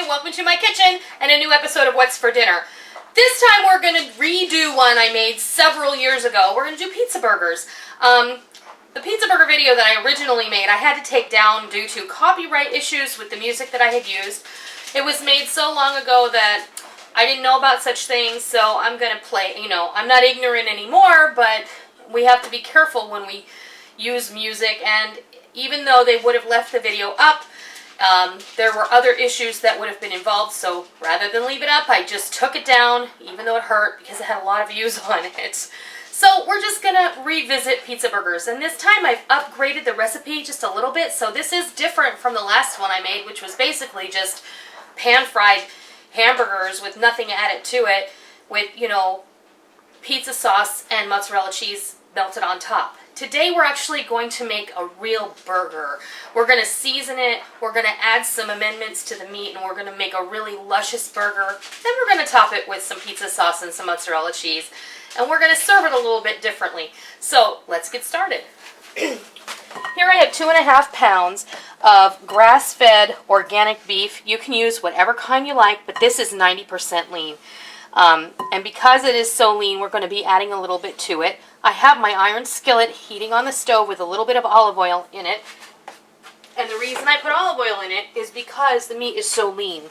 and welcome to my kitchen and a new episode of What's for Dinner. This time we're going to redo one I made several years ago. We're going to do pizza burgers. The pizza burger video that I originally made I had to take down due to copyright issues with the music that I had used. It was made so long ago that I didn't know about such things, so I'm going to play, I'm not ignorant anymore, but we have to be careful when we use music, and even though they would have left the video up, there were other issues that would have been involved, so rather than leave it up, I just took it down, even though it hurt, because it had a lot of views on it. So we're just going to revisit pizza burgers, and this time I've upgraded the recipe just a little bit, so this is different from the last one I made, which was basically just pan-fried hamburgers with nothing added to it, with, pizza sauce and mozzarella cheese melted on top. Today we're actually going to make a real burger. We're going to season it, we're going to add some amendments to the meat, and we're going to make a really luscious burger. Then we're going to top it with some pizza sauce and some mozzarella cheese. And we're going to serve it a little bit differently. So let's get started. Here I have 2.5 pounds of grass-fed organic beef. You can use whatever kind you like, but this is 90% lean. And because it is so lean, we're going to be adding a little bit to it. I have my iron skillet heating on the stove with a little bit of olive oil in it. And the reason I put olive oil in it is because the meat is so lean.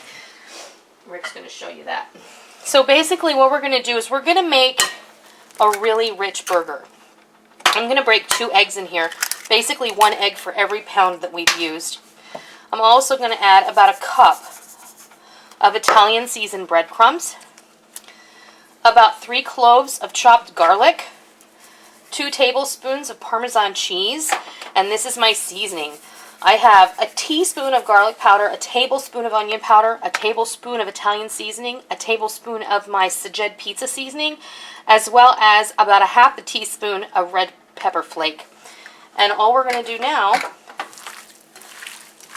Rick's going to show you that. So basically what we're going to do is we're going to make a really rich burger. I'm going to break 2 eggs in here. Basically 1 egg for every pound that we've used. I'm also going to add about a cup of Italian seasoned breadcrumbs, about 3 cloves of chopped garlic, 2 tablespoons of Parmesan cheese, and this is my seasoning. I have a teaspoon of garlic powder, a tablespoon of onion powder, a tablespoon of Italian seasoning, a tablespoon of my Sajed pizza seasoning, as well as about a half a teaspoon of red pepper flake. And all we're going to do now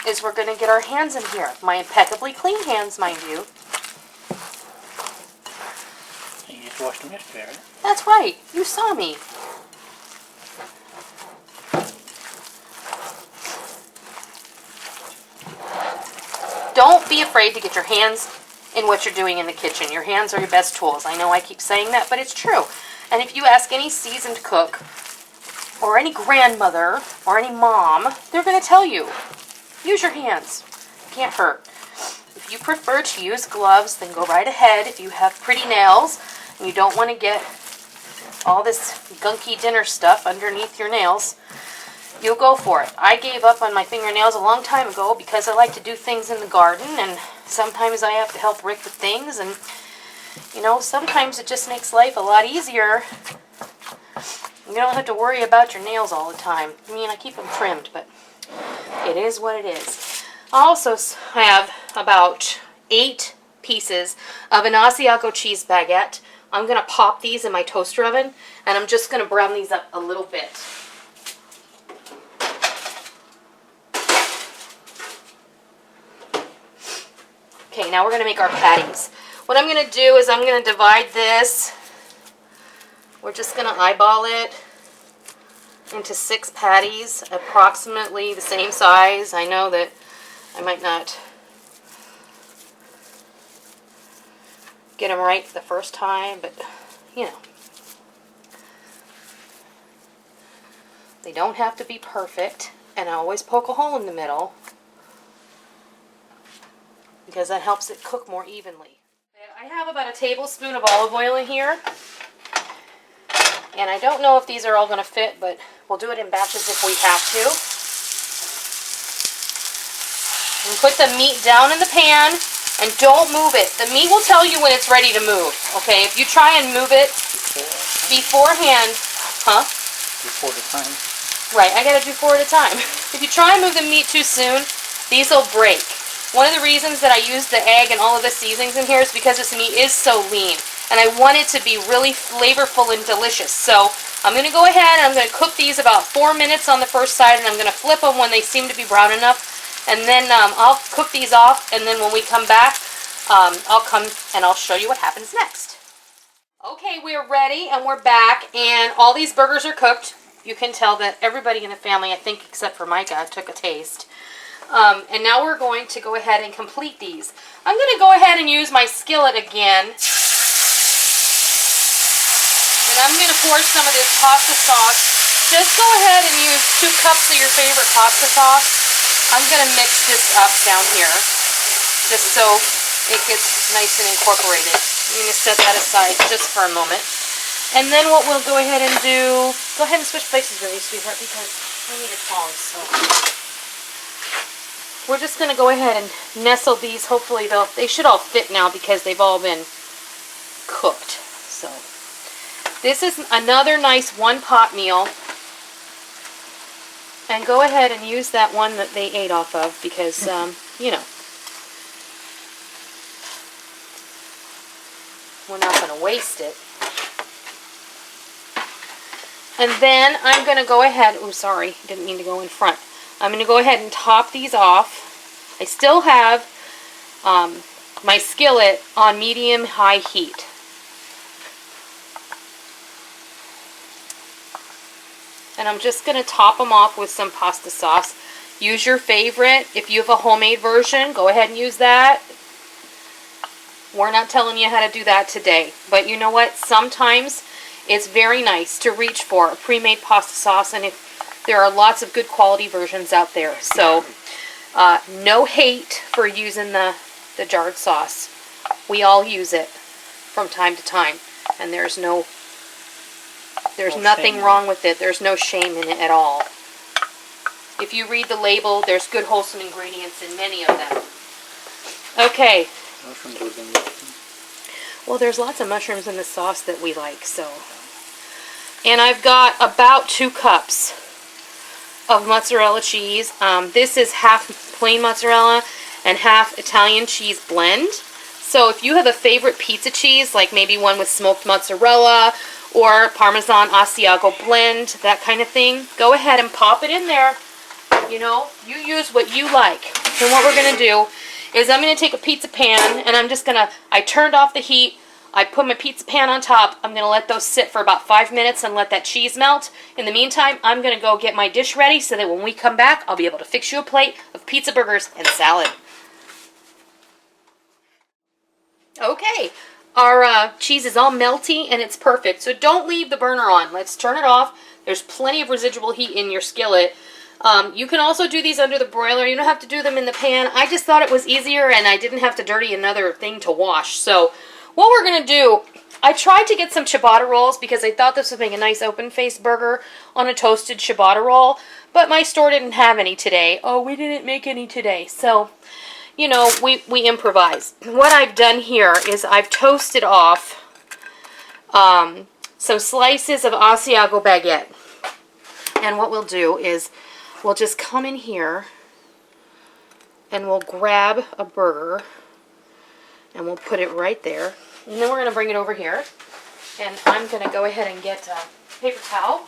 is we're going to get our hands in here. My impeccably clean hands, mind you. You just washed them yesterday, right? That's right. You saw me. Don't be afraid to get your hands in what you're doing in the kitchen. Your hands are your best tools. I know I keep saying that, but it's true. And if you ask any seasoned cook, or any grandmother, or any mom, they're going to tell you, use your hands. It can't hurt. If you prefer to use gloves, then go right ahead. If you have pretty nails, and you don't want to get all this gunky dinner stuff underneath your nails, you'll go for it. I gave up on my fingernails a long time ago because I like to do things in the garden, and sometimes I have to help Rick with things, and sometimes it just makes life a lot easier. You don't have to worry about your nails all the time. I mean, I keep them trimmed, but it is what it is. I also have about 8 pieces of an Asiago cheese baguette. I'm going to pop these in my toaster oven, and I'm just going to brown these up a little bit. Okay, now we're going to make our patties. What I'm going to do is I'm going to divide this. We're just going to eyeball it into 6 patties, approximately the same size. I know that I might not get them right the first time, but, they don't have to be perfect, and I always poke a hole in the middle, because that helps it cook more evenly. I have about a tablespoon of olive oil in here, and I don't know if these are all going to fit, but we'll do it in batches if we have to. And put the meat down in the pan, and don't move it. The meat will tell you when it's ready to move, okay? If you try and move it beforehand, Before the time. Right, I gotta do 4 at a time. If you try and move the meat too soon, these will break. One of the reasons that I used the egg and all of the seasonings in here is because this meat is so lean, and I want it to be really flavorful and delicious. So I'm going to go ahead and I'm going to cook these about 4 minutes on the first side, and I'm going to flip them when they seem to be brown enough, and then I'll cook these off, and then when we come back, I'll come and I'll show you what happens next. Okay, we're ready and we're back, and all these burgers are cooked. You can tell that everybody in the family, I think except for Micah, took a taste. And now we're going to go ahead and complete these. I'm going to go ahead and use my skillet again. And I'm going to pour some of this pasta sauce. Just go ahead and use 2 cups of your favorite pasta sauce. I'm going to mix this up down here, just so it gets nice and incorporated. I'm going to set that aside just for a moment. And then what we'll go ahead and do, go ahead and switch places with me, sweetheart, because I need a tongs. So we're just going to go ahead and nestle these. Hopefully they should all fit now because they've all been cooked. So this is another nice 1-pot meal. And go ahead and use that one that they ate off of because, you know, we're not going to waste it. And then I'm going to go ahead, oh sorry, didn't mean to go in front. I'm going to go ahead and top these off. I still have my skillet on medium-high heat. And I'm just going to top them off with some pasta sauce. Use your favorite. If you have a homemade version, go ahead and use that. We're not telling you how to do that today. But you know what? Sometimes it's very nice to reach for a pre-made pasta sauce. And if there are lots of good quality versions out there. So no hate for using the jarred sauce. We all use it from time to time. And there's nothing wrong with it. There's no shame in it at all. If you read the label, there's good wholesome ingredients in many of them. Okay. Well, there's lots of mushrooms in the sauce that we like, so. And I've got about 2 cups of mozzarella cheese. This is half plain mozzarella and half Italian cheese blend. So if you have a favorite pizza cheese, like maybe one with smoked mozzarella or Parmesan Asiago blend, that kind of thing, go ahead and pop it in there. You know, you use what you like. And what we're going to do is I'm going to take a pizza pan and I'm just going to, I turned off the heat, I put my pizza pan on top, I'm going to let those sit for about 5 minutes and let that cheese melt. In the meantime, I'm going to go get my dish ready so that when we come back, I'll be able to fix you a plate of pizza burgers and salad. Okay. Our cheese is all melty and it's perfect. So don't leave the burner on. Let's turn it off. There's plenty of residual heat in your skillet. You can also do these under the broiler. You don't have to do them in the pan. I just thought it was easier and I didn't have to dirty another thing to wash. So what we're going to do, I tried to get some ciabatta rolls because I thought this would make a nice open-faced burger on a toasted ciabatta roll. But my store didn't have any today. Oh, we didn't make any today. So you know, we improvise. What I've done here is I've toasted off some slices of Asiago baguette. And what we'll do is we'll just come in here and we'll grab a burger and we'll put it right there. And then we're going to bring it over here. And I'm going to go ahead and get a paper towel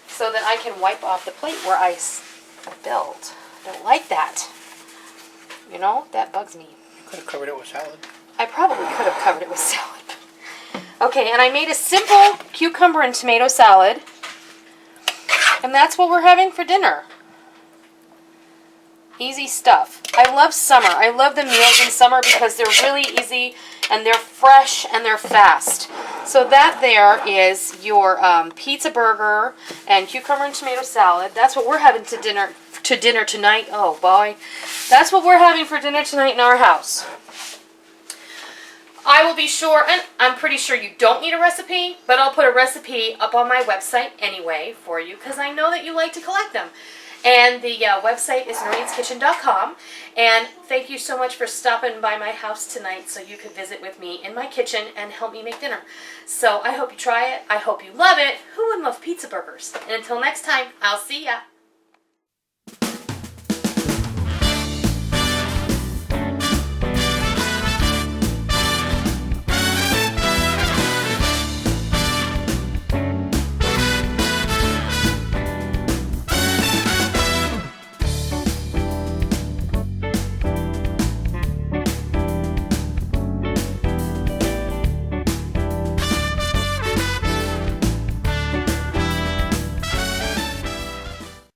so that I can wipe off the plate where I spilled. I don't like that. You know, that bugs me. You could have covered it with salad. I probably could have covered it with salad. Okay, and I made a simple cucumber and tomato salad. And that's what we're having for dinner. Easy stuff. I love summer. I love the meals in summer because they're really easy and they're fresh and they're fast. So that there is your pizza burger and cucumber and tomato salad. That's what we're having to dinner tonight. Oh boy. That's what we're having for dinner tonight in our house. I will be sure, and I'm pretty sure you don't need a recipe, but I'll put a recipe up on my website anyway for you because I know that you like to collect them. And the website is noreenskitchen.com. And thank you so much for stopping by my house tonight so you could visit with me in my kitchen and help me make dinner. So I hope you try it. I hope you love it. Who wouldn't love pizza burgers? And until next time, I'll see ya.